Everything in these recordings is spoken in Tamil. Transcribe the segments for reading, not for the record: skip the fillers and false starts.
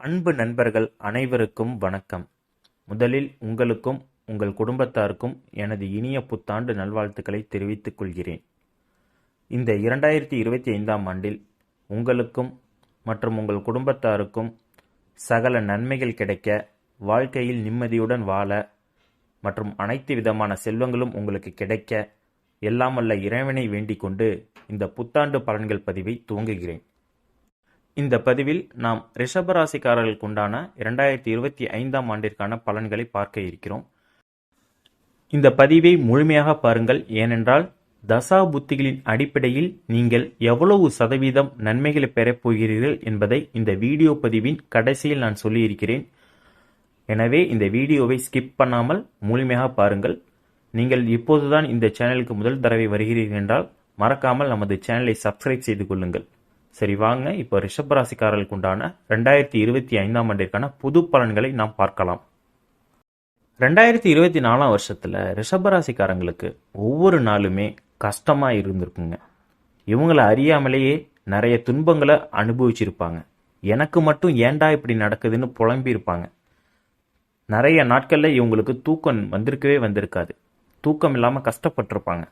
அன்பு நண்பர்கள் அனைவருக்கும் வணக்கம். முதலில் உங்களுக்கும் உங்கள் குடும்பத்தாருக்கும் எனது இனிய புத்தாண்டு நல்வாழ்த்துக்களை தெரிவித்துக் கொள்கிறேன். இந்த 2025ஆம் ஆண்டில் உங்களுக்கும் மற்றும் உங்கள் குடும்பத்தாருக்கும் சகல நன்மைகள் கிடைக்க, வாழ்க்கையில் நிம்மதியுடன் வாழ மற்றும் அனைத்து விதமான செல்வங்களும் உங்களுக்கு கிடைக்க எல்லாம் வல்ல இறைவனை வேண்டிக் கொண்டு இந்த புத்தாண்டு பலன்கள் பதிவை துவங்குகிறேன். இந்த பதிவில் நாம் ரிஷபராசிக்காரர்களுக்கு உண்டான 2025ஆம் ஆண்டிற்கான பலன்களை பார்க்க இருக்கிறோம். இந்த பதிவை முழுமையாக பாருங்கள். ஏனென்றால் தசா புத்திகளின் அடிப்படையில் நீங்கள் எவ்வளவு சதவீதம் நன்மைகளை பெறப் போகிறீர்கள் என்பதை இந்த வீடியோ பதிவின் கடைசியில் நான் சொல்லியிருக்கிறேன். எனவே இந்த வீடியோவை ஸ்கிப் பண்ணாமல் முழுமையாக பாருங்கள். நீங்கள் இப்போதுதான் இந்த சேனலுக்கு முதல் தடவை வருகிறீர்கள் என்றால் மறக்காமல் நமது சேனலை சப்ஸ்கிரைப் செய்து கொள்ளுங்கள். சரி, வாங்க இப்போ ரிஷபராசிக்காரர்களுக்கு உண்டான 2025ஆம் ஆண்டிற்கான புது பலன்களை நாம் பார்க்கலாம். 2024ஆம் வருஷத்துல ரிஷபராசிக்காரங்களுக்கு ஒவ்வொரு நாளுமே கஷ்டமா இருந்திருக்குங்க. இவங்களை அறியாமலேயே நிறைய துன்பங்களை அனுபவிச்சிருப்பாங்க. எனக்கு மட்டும் ஏண்டா இப்படி நடக்குதுன்னு புலம்பி இருப்பாங்க. நிறைய நாட்கள்ல இவங்களுக்கு தூக்கம் வந்திருக்காது. தூக்கம் இல்லாம கஷ்டப்பட்டிருப்பாங்க.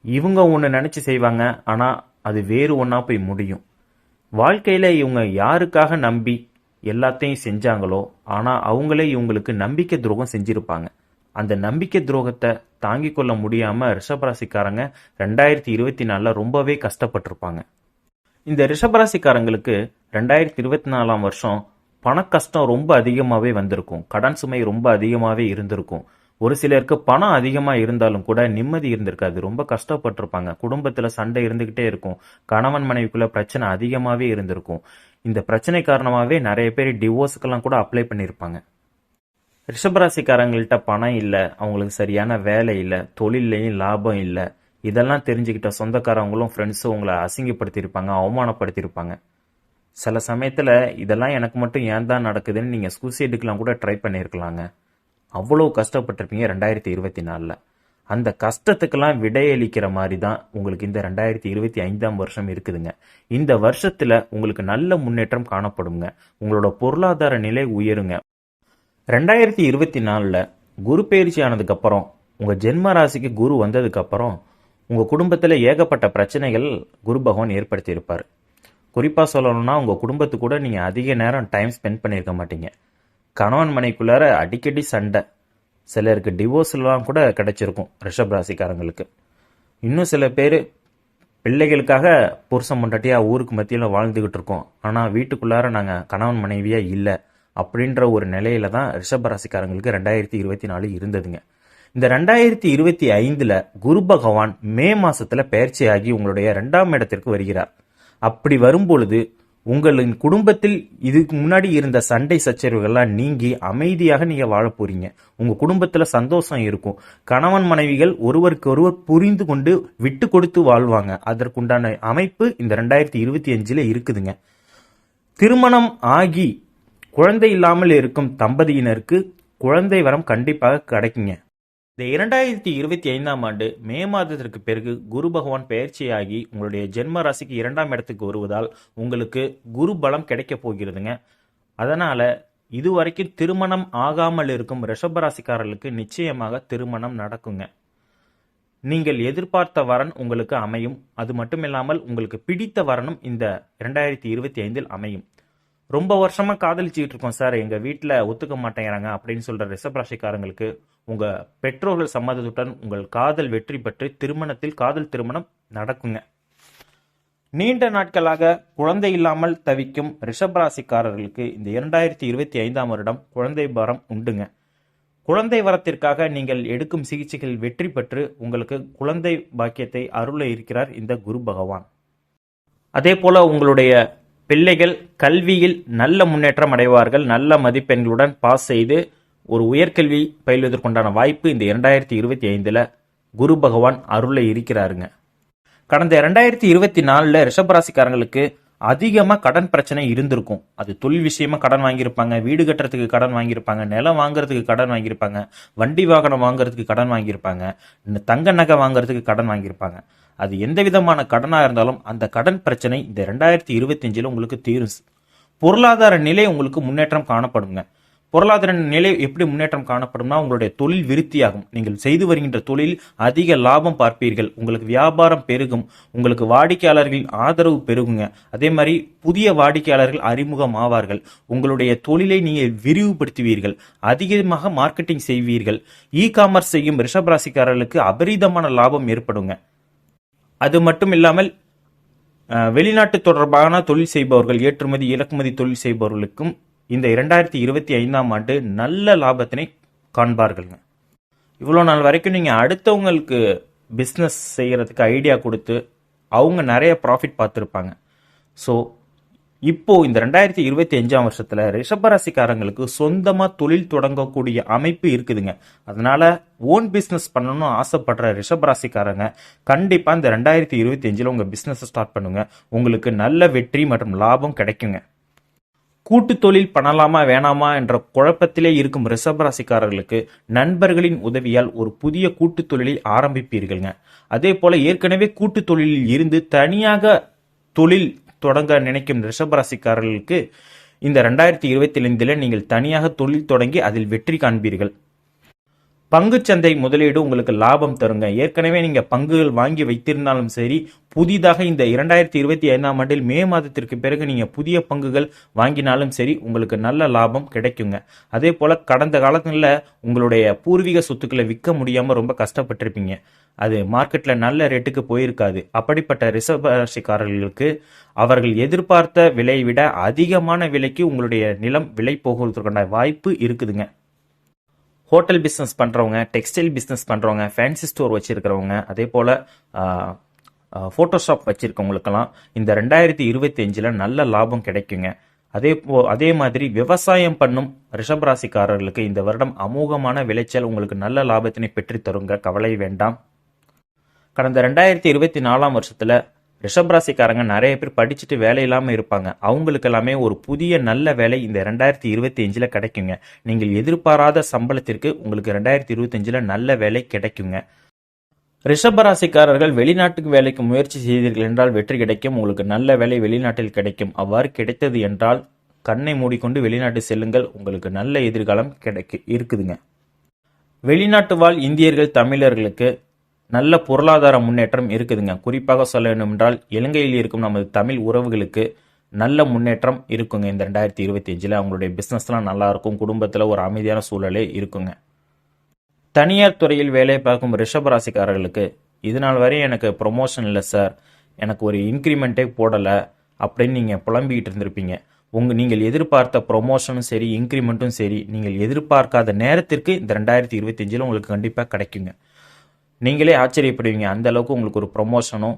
இவங்க ஒன்று நினைச்சு செய்வாங்க, ஆனா அது வேறு ஒன்றா போய் முடியும். வாழ்க்கையில் இவங்க யாருக்காக நம்பி எல்லாத்தையும் செஞ்சாங்களோ, ஆனால் அவங்களே இவங்களுக்கு நம்பிக்கை துரோகம் செஞ்சிருப்பாங்க. அந்த நம்பிக்கை துரோகத்தை தாங்கிக் கொள்ள முடியாமல் ரிஷபராசிக்காரங்க 2024 ரொம்பவே கஷ்டப்பட்டிருப்பாங்க. இந்த ரிஷபராசிக்காரங்களுக்கு 2024ஆம் வருஷம் பண கஷ்டம் ரொம்ப அதிகமாகவே வந்திருக்கும். கடன் சுமை ரொம்ப அதிகமாகவே இருந்திருக்கும். ஒரு சிலருக்கு பணம் அதிகமாக இருந்தாலும் கூட நிம்மதி இருந்திருக்காது. ரொம்ப கஷ்டப்பட்டிருப்பாங்க. குடும்பத்தில் சண்டை இருந்துகிட்டே இருக்கும். கணவன் மனைவிக்குள்ள பிரச்சனை அதிகமாகவே இருந்திருக்கும். இந்த பிரச்சனை காரணமாகவே நிறைய பேர் டிவோர்ஸுக்கெல்லாம் கூட அப்ளை பண்ணியிருப்பாங்க. ரிஷபராசிக்காரங்கள்ட்ட பணம் இல்லை, அவங்களுக்கு சரியான வேலை இல்லை, தொழிலையும் லாபம் இல்லை. இதெல்லாம் தெரிஞ்சுக்கிட்ட சொந்தக்காரவங்களும் ஃப்ரெண்ட்ஸும் உங்களை அசிங்கப்படுத்தியிருப்பாங்க, அவமானப்படுத்தியிருப்பாங்க. சில சமயத்தில் இதெல்லாம் எனக்கு மட்டும் ஏன் தான் நடக்குதுன்னு நீங்கள் சூசைடுக்கெலாம் கூட ட்ரை பண்ணியிருக்கலாங்க. அவ்வளோ கஷ்டப்பட்டிருப்பீங்க 2024. அந்த கஷ்டத்துக்கெல்லாம் விடையளிக்கிற மாதிரி தான் உங்களுக்கு இந்த 2025ஆம் வருஷம் இருக்குதுங்க. இந்த வருஷத்துல உங்களுக்கு நல்ல முன்னேற்றம் காணப்படுங்க. உங்களோட பொருளாதார நிலை உயருங்க. 2024 குரு பயிற்சி ஆனதுக்கு அப்புறம், உங்க ஜென்ம ராசிக்கு குரு வந்ததுக்கு அப்புறம் உங்க குடும்பத்துல ஏகப்பட்ட பிரச்சனைகள் குரு பகவான் ஏற்படுத்தி இருப்பார். குறிப்பா சொல்லணும்னா, உங்க குடும்பத்து கூட நீங்க அதிக நேரம் டைம் ஸ்பெண்ட் பண்ணியிருக்க மாட்டீங்க. கணவன் மனைக்குள்ளார அடிக்கடி சண்டை. சிலருக்கு டிவோர்ஸ்லாம் கூட கிடைச்சிருக்கும் ரிஷபராசிக்காரங்களுக்கு. இன்னும் சில பேர் பிள்ளைகளுக்காக புருஷன் பொண்டாட்டியா ஊருக்கு மத்தியில் வாழ்ந்துகிட்டு இருக்கோம், ஆனால் வீட்டுக்குள்ளார நாங்கள் கணவன் மனைவியா இல்லை அப்படின்ற ஒரு நிலையில தான் ரிஷபராசிக்காரங்களுக்கு 2024 இருந்ததுங்க. இந்த 2025 குரு பகவான் மே மாசத்துல பயிற்சியாகி உங்களுடைய 2ஆம் இடத்திற்கு வருகிறார். அப்படி வரும்பொழுது உங்களின் குடும்பத்தில் இதுக்கு முன்னாடி இருந்த சண்டை சச்சரவுகள்லாம் நீங்கி அமைதியாக நீங்க வாழ போறீங்க. உங்க குடும்பத்துல சந்தோஷம் இருக்கும். கணவன் மனைவிகள் ஒருவருக்கு ஒருவர் புரிந்து கொண்டு விட்டு கொடுத்து வாழ்வாங்க. அதற்குண்டான அமைப்பு இந்த 2025 இருக்குதுங்க. திருமணம் ஆகி குழந்தை இல்லாமல் இருக்கும் தம்பதியினருக்கு குழந்தை வரம் கண்டிப்பாக கிடைக்குங்க. இந்த 2025ஆம் ஆண்டு மே மாதத்திற்கு பிறகு குரு பகவான் பயிற்சியாகி உங்களுடைய ஜென்ம ராசிக்கு 2ஆம் இடத்துக்கு வருவதால் உங்களுக்கு குரு பலம் கிடைக்க போகிறதுங்க. அதனால இதுவரைக்கும் திருமணம் ஆகாமல் இருக்கும் ரிஷபராசிக்காரர்களுக்கு நிச்சயமாக திருமணம் நடக்குங்க. நீங்கள் எதிர்பார்த்த வரன் உங்களுக்கு அமையும். அது மட்டும் இல்லாமல் உங்களுக்கு பிடித்த வரனும் இந்த 2025 அமையும். ரொம்ப வருஷமா காதலிச்சுட்டு இருக்கோம் சார், எங்க வீட்டுல ஒத்துக்க மாட்டேங்கிறாங்க அப்படின்னு சொல்ற ரிஷபராசிக்காரங்களுக்கு உங்க பெற்றோர்கள் சம்மதத்துடன் உங்கள் காதல் வெற்றி பெற்று காதல் திருமணம் நடக்குங்க. நீண்ட நாட்களாக குழந்தை இல்லாமல் தவிக்கும் ரிஷபராசிக்காரர்களுக்கு இந்த 2025ஆம் வருடம் குழந்தை வரம் உண்டுங்க. குழந்தை வரத்திற்காக நீங்கள் எடுக்கும் சிகிச்சைகள் வெற்றி பெற்று உங்களுக்கு குழந்தை பாக்கியத்தை அருள இருக்கிறார் இந்த குரு பகவான். அதே போல உங்களுடைய பிள்ளைகள் கல்வியில் நல்ல முன்னேற்றம் அடைவார்கள். நல்ல மதிப்பெண்களுடன் பாஸ் செய்து ஒரு உயர்கல்வி பயிலுவதற்குண்டான வாய்ப்பு இந்த 2025 குரு பகவான் அருள இருக்கிறாருங்க. கடந்த 2024 ரிஷபராசிக்காரங்களுக்கு அதிகமாக கடன் பிரச்சனை இருந்திருக்கும். அது தொழில் விஷயமா கடன் வாங்கியிருப்பாங்க, வீடு கட்டுறதுக்கு கடன் வாங்கியிருப்பாங்க, நிலம் வாங்குறதுக்கு கடன் வாங்கியிருப்பாங்க, வண்டி வாகனம் வாங்குறதுக்கு கடன் வாங்கியிருப்பாங்க, தங்க நகை வாங்குறதுக்கு கடன் வாங்கியிருப்பாங்க. அது எந்த விதமான கடனாக இருந்தாலும் அந்த கடன் பிரச்சனை இந்த 2025 உங்களுக்கு தீரும். பொருளாதார நிலை உங்களுக்கு முன்னேற்றம் காணப்படுங்க. பொருளாதார நிலை எப்படி முன்னேற்றம் காணப்படும்னா, உங்களுடைய தொழில் விருத்தியாகும். நீங்கள் செய்து வருகின்ற தொழில் அதிக லாபம் பார்ப்பீர்கள். உங்களுக்கு வியாபாரம் பெருகும். உங்களுக்கு வாடிக்கையாளர்களின் ஆதரவு பெருகுங்க. அதே மாதிரி புதிய வாடிக்கையாளர்கள் அறிமுகம் ஆவார்கள். உங்களுடைய தொழிலை நீங்கள் விரிவுபடுத்துவீர்கள். அதிகமாக மார்க்கெட்டிங் செய்வீர்கள். காமர்ஸ் செய்யும் ரிஷபராசிக்காரர்களுக்கு அபரிதமான லாபம் ஏற்படுங்க. அது மட்டும் இல்லாமல் வெளிநாட்டு தொடர்பான தொழில் செய்பவர்கள், ஏற்றுமதி இறக்குமதி தொழில் செய்பவர்களுக்கும் இந்த 2025ஆம் ஆண்டு நல்ல லாபத்தினை காண்பார்கள்ங்க. இவ்வளோ நாள் வரைக்கும் நீங்கள் அடுத்தவங்களுக்கு பிஸ்னஸ் செய்கிறதுக்கு ஐடியா கொடுத்து அவங்க நிறைய ப்ராஃபிட் பார்த்துருப்பாங்க. ஸோ இப்போ இந்த 2025ஆம் வருஷத்தில் ரிஷபராசிக்காரங்களுக்கு சொந்தமாக தொழில் தொடங்கக்கூடிய அமைப்பு இருக்குதுங்க. அதனால ஓன் பிஸ்னஸ் பண்ணணும்னு ஆசைப்படுற ரிஷபராசிக்காரங்க கண்டிப்பாக இந்த 2025 உங்கள் பிஸ்னஸை ஸ்டார்ட் பண்ணுங்க. உங்களுக்கு நல்ல வெற்றி மற்றும் லாபம் கிடைக்குங்க. கூட்டு தொழில் பண்ணலாமா வேணாமா என்ற குழப்பத்திலே இருக்கும் ரிஷபராசிக்காரர்களுக்கு நண்பர்களின் உதவியால் ஒரு புதிய கூட்டு தொழிலை ஆரம்பிப்பீர்கள்ங்க. அதே போல ஏற்கனவே கூட்டு தொழிலில் இருந்து தனியாக தொழில் தொடங்க நினைக்கும் ரிஷபராசிக்காரர்களுக்கு இந்த 2025 நீங்கள் தனியாக தொழில் தொடங்கி அதில் வெற்றி காண்பீர்கள். பங்குச்சந்தை முதலீடு உங்களுக்கு லாபம் தருங்க. ஏற்கனவே நீங்க பங்குகள் வாங்கி வைத்திருந்தாலும் சரி, புதிதாக இந்த 2025ஆம் ஆண்டில் மே மாதத்திற்கு பிறகு நீங்க புதிய பங்குகள் வாங்கினாலும் சரி, உங்களுக்கு நல்ல லாபம் கிடைக்குங்க. அதே போல கடந்த காலங்களில் உங்களுடைய பூர்வீக சொத்துக்களை விற்க முடியாம ரொம்ப கஷ்டப்பட்டிருப்பீங்க. அது மார்க்கெட்ல நல்ல ரேட்டுக்கு போயிருக்காது. அப்படிப்பட்ட ரிஷபராசிக்காரர்களுக்கு அவர்கள் எதிர்பார்த்த விலையை விட அதிகமான விலைக்கு உங்களுடைய நிலம் விலை போகிறதுக்கான வாய்ப்பு இருக்குதுங்க. ஹோட்டல் பிஸ்னஸ் பண்ணுறவங்க, டெக்ஸ்டைல் பிஸ்னஸ் பண்ணுறவங்க, ஃபேன்சி ஸ்டோர் வச்சுருக்கிறவங்க, அதே போல் ஃபோட்டோஷாப் வச்சுருக்கவங்களுக்கெல்லாம் இந்த 2025 நல்ல லாபம் கிடைக்குங்க. அதே மாதிரி விவசாயம் பண்ணும் ரிஷபராசிக்காரர்களுக்கு இந்த வருடம் அமோகமான விளைச்சல் உங்களுக்கு நல்ல லாபத்தினை பெற்று தருங்க. கவலை வேண்டாம். கடந்த 2024ஆம் வருஷத்தில் ரிஷபராசிக்காரங்க நிறைய பேர் படிச்சுட்டு வேலை இல்லாமல் இருப்பாங்க. அவங்களுக்கு எல்லாமே ஒரு புதிய நல்ல வேலை இந்த 2025 கிடைக்குங்க. நீங்கள் எதிர்பாராத சம்பளத்திற்கு உங்களுக்கு 2025 நல்ல வேலை கிடைக்குங்க. ரிஷபராசிக்காரர்கள் வெளிநாட்டுக்கு வேலைக்கு முயற்சி செய்தீர்கள் என்றால் வெற்றி கிடைக்கும். உங்களுக்கு நல்ல வேலை வெளிநாட்டில் கிடைக்கும். அவ்வாறு கிடைத்தது என்றால் கண்ணை மூடிக்கொண்டு வெளிநாட்டு செல்லுங்கள். உங்களுக்கு நல்ல எதிர்காலம் இருக்குதுங்க. வெளிநாட்டு வாழ் இந்தியர்கள், தமிழர்களுக்கு நல்ல பொருளாதார முன்னேற்றம் இருக்குதுங்க. குறிப்பாக சொல்ல வேண்டும் என்றால் இலங்கையில் இருக்கும் நமது தமிழ் உறவுகளுக்கு நல்ல முன்னேற்றம் இருக்குங்க. இந்த 2025 அவங்களுடைய பிஸ்னஸ்லாம் நல்லா இருக்கும். குடும்பத்தில் ஒரு அமைதியான சூழலே இருக்குங்க. தனியார் துறையில் வேலை பார்க்கும் ரிஷபராசிக்காரர்களுக்கு இது நாள் வரை எனக்கு ப்ரொமோஷன் இல்லை சார், எனக்கு ஒரு இன்க்ரிமெண்ட்டே போடலை அப்படின்னு நீங்கள் புலம்பிக்கிட்டு இருந்திருப்பீங்க. நீங்கள் எதிர்பார்த்த ப்ரொமோஷனும் சரி, இன்க்ரிமெண்ட்டும் சரி, நீங்கள் எதிர்பார்க்காத நேரத்திற்கு இந்த 2025 உங்களுக்கு கண்டிப்பாக கிடைக்குங்க. நீங்களே ஆச்சரியப்படுவீங்க. அந்த அளவுக்கு உங்களுக்கு ஒரு ப்ரொமோஷனும்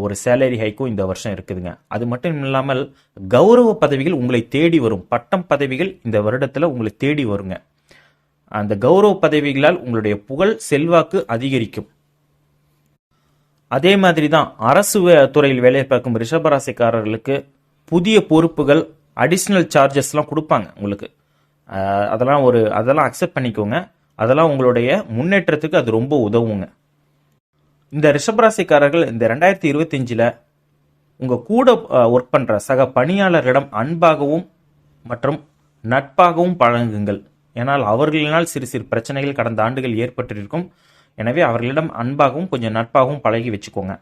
ஒரு சேலரி ஹைக்கும் இந்த வருஷம் இருக்குதுங்க. அது மட்டும் இல்லாமல் கௌரவ பதவிகள் உங்களை தேடி வரும். பட்டம் பதவிகள் இந்த வருடத்தில் உங்களை தேடி வருங்க. அந்த கௌரவ பதவிகளால் உங்களுடைய புகழ், செல்வாக்கு அதிகரிக்கும். அதே மாதிரி தான் அரசு துறையில் வேலை பார்க்கும் ரிஷபராசிக்காரர்களுக்கு புதிய பொறுப்புகள், அடிஷ்னல் சார்ஜஸ்லாம் கொடுப்பாங்க உங்களுக்கு. அதெல்லாம் அக்செப்ட் பண்ணிக்கோங்க. அதெல்லாம் உங்களுடைய முன்னேற்றத்துக்கு அது ரொம்ப உதவுங்க. இந்த ரிஷபராசிக்காரர்கள் இந்த 2025 உங்க கூட ஒர்க் பண்ற சக பணியாளர்களிடம் அன்பாகவும் மற்றும் நட்பாகவும் பழகுங்கள். ஏன்னால் அவர்களினால் சிறு சிறு பிரச்சனைகள் கடந்த ஆண்டுகள் ஏற்பட்டிருக்கும். எனவே அவர்களிடம் அன்பாகவும் கொஞ்சம் நட்பாகவும் பழகி வச்சுக்கோங்க.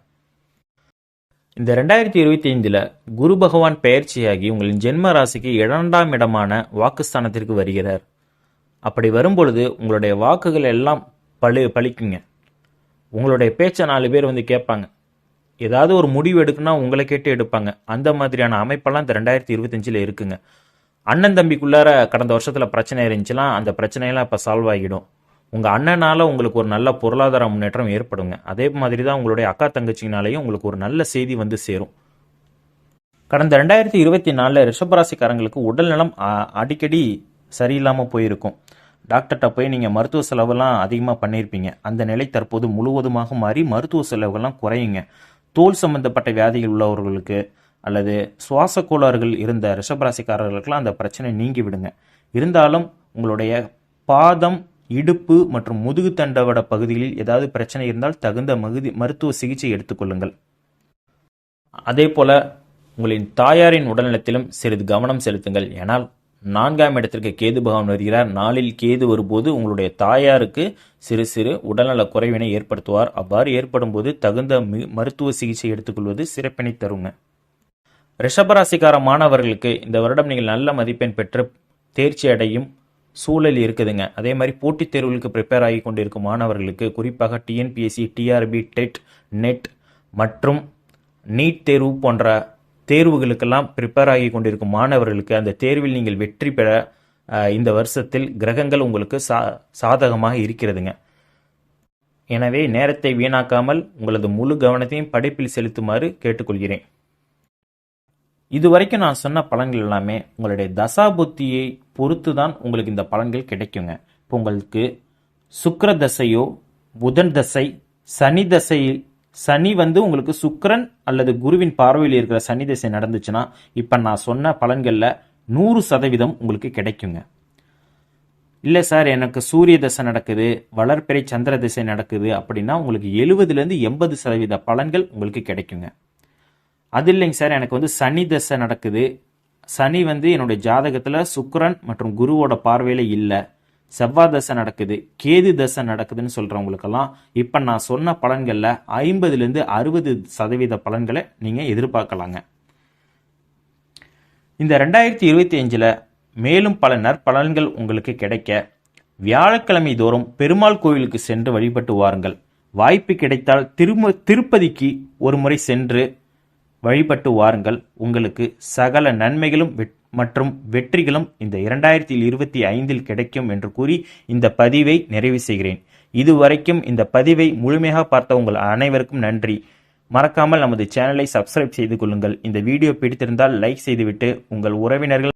இந்த 2025 குரு பகவான் பெயர்ச்சியாகி உங்களின் ஜென்ம ராசிக்கு 2ஆம் இடமான வாக்குஸ்தானத்திற்கு வருகிறார். அப்படி வரும்பொழுது உங்களுடைய வாக்குகள் எல்லாம் பழிக்குங்க. உங்களுடைய பேச்சை 4 பேர் வந்து கேட்பாங்க. ஏதாவது ஒரு முடிவு எடுக்குன்னா உங்களை கேட்டு எடுப்பாங்க. அந்த மாதிரியான அமைப்பெல்லாம் இந்த 2025 இருக்குங்க. அண்ணன் தம்பிக்குள்ளார கடந்த வருஷத்தில் பிரச்சனை இருந்துச்சுலாம், அந்த பிரச்சனையெல்லாம் இப்போ சால்வ் ஆகிடும். உங்கள் அண்ணனால் உங்களுக்கு ஒரு நல்ல பொருளாதார முன்னேற்றம் ஏற்படுங்க. அதே மாதிரி தான் உங்களுடைய அக்கா தங்கச்சினாலையும் உங்களுக்கு ஒரு நல்ல செய்தி வந்து சேரும். கடந்த 2024 ரிஷபராசிக்காரங்களுக்கு உடல்நலம் அடிக்கடி சரியில்லாமல் போயிருக்கும். டாக்டர்கிட்ட போய் நீங்கள் மருத்துவ செலவெல்லாம் அதிகமாக பண்ணியிருப்பீங்க. அந்த நிலை தற்போது முழுவதுமாக மாறி மருத்துவ செலவுகள்லாம் குறையுங்க. தோல் சம்பந்தப்பட்ட வியாதிகள் உள்ளவர்களுக்கு அல்லது சுவாச கோளாறுகள் இருந்த ரிஷபராசிக்காரர்களுக்கெல்லாம் அந்த பிரச்சனை நீங்கி விடுங்க. இருந்தாலும் உங்களுடைய பாதம், இடுப்பு மற்றும் முதுகு தண்டவட பகுதிகளில் ஏதாவது பிரச்சனை இருந்தால் தகுந்த மருத்துவ சிகிச்சை எடுத்துக்கொள்ளுங்கள். அதே போல் உங்களின் தாயாரின் உடல்நலத்திலும் சிறிது கவனம் செலுத்துங்கள். ஏனால் 4ஆம் இடத்திற்கு கேது பகவான் வருகிறார். நாளில் கேது வரும்போது உங்களுடைய தாயாருக்கு சிறு சிறு உடல்நல குறைவினை ஏற்படுத்துவார். அவ்வாறு ஏற்படும் போது தகுந்த மருத்துவ சிகிச்சை எடுத்துக்கொள்வது சிறப்பினை தருங்க. ரிஷபராசிக்கார மாணவர்களுக்கு இந்த வருடம் நீங்கள் நல்ல மதிப்பெண் பெற்று தேர்ச்சி அடையும் சூழல் இருக்குதுங்க. அதே மாதிரி போட்டித் தேர்வுகளுக்கு ப்ரிப்பேர் ஆகி கொண்டிருக்கும் மாணவர்களுக்கு, குறிப்பாக டிஎன்பிஎஸ்சி, டிஆர்பி, டெட், நெட் மற்றும் நீட் தேர்வு போன்ற தேர்வுகளுக்கெல்லாம் ப்ரிப்பேர் ஆகி கொண்டிருக்கும் மாணவர்களுக்கு அந்த தேர்வில் நீங்கள் வெற்றி பெற இந்த வருஷத்தில் கிரகங்கள் உங்களுக்கு சாதகமாக இருக்கிறதுங்க. எனவே நேரத்தை வீணாக்காமல் உங்களது முழு கவனத்தையும் படிப்பில் செலுத்துமாறு கேட்டுக்கொள்கிறேன். இதுவரைக்கும் நான் சொன்ன பலன்கள் எல்லாமே உங்களுடைய தசாபுத்தியை பொறுத்து தான் உங்களுக்கு இந்த பலன்கள் கிடைக்குங்க. இப்போ உங்களுக்கு சுக்கிர தசையோ, புதன் தசை, சனி தசையில் சனி உங்களுக்கு சுக்கிரன் அல்லது குருவின் பார்வையில் இருக்கிற சனி தசை நடந்துச்சுன்னா இப்போ நான் சொன்ன பலன்களில் 100% உங்களுக்கு கிடைக்குங்க. இல்லை சார், எனக்கு சூரிய தசை நடக்குது, வளர்பிறை சந்திர திசை நடக்குது அப்படின்னா உங்களுக்கு 70% 80% பலன்கள் உங்களுக்கு கிடைக்குங்க. அது இல்லைங்க சார், எனக்கு சனி தசை நடக்குது, சனி என்னுடைய ஜாதகத்தில் சுக்கிரன் மற்றும் குருவோட பார்வையில் இல்லை, செவ்வாய் தசை நடக்குது, கேது தசை நடக்குதுன்னு சொல்கிறவங்களுக்கெல்லாம் இப்போ நான் சொன்ன பலன்களில் 50% 60% பலன்களை நீங்கள் எதிர்பார்க்கலாங்க. இந்த 2025 மேலும் பல நற்பலன்கள் உங்களுக்கு கிடைக்க வியாழக்கிழமை தோறும் பெருமாள் கோவிலுக்கு சென்று வழிபட்டு வாருங்கள். வாய்ப்பு கிடைத்தால் திருப்பதிக்கு ஒரு முறை சென்று வழிபட்டு வாருங்கள். உங்களுக்கு சகல நன்மைகளும் மற்றும் வெற்றிகளும் இந்த 2025 கிடைக்கும் என்று கூறி இந்த பதிவை நிறைவு செய்கிறேன். இதுவரைக்கும் இந்த பதிவை முழுமையாக பார்த்த உங்கள் அனைவருக்கும் நன்றி. மறக்காமல் நமது சேனலை சப்ஸ்கிரைப் செய்து கொள்ளுங்கள். இந்த வீடியோ பிடித்திருந்தால் லைக் செய்துவிட்டு உங்கள் உறவினர்கள்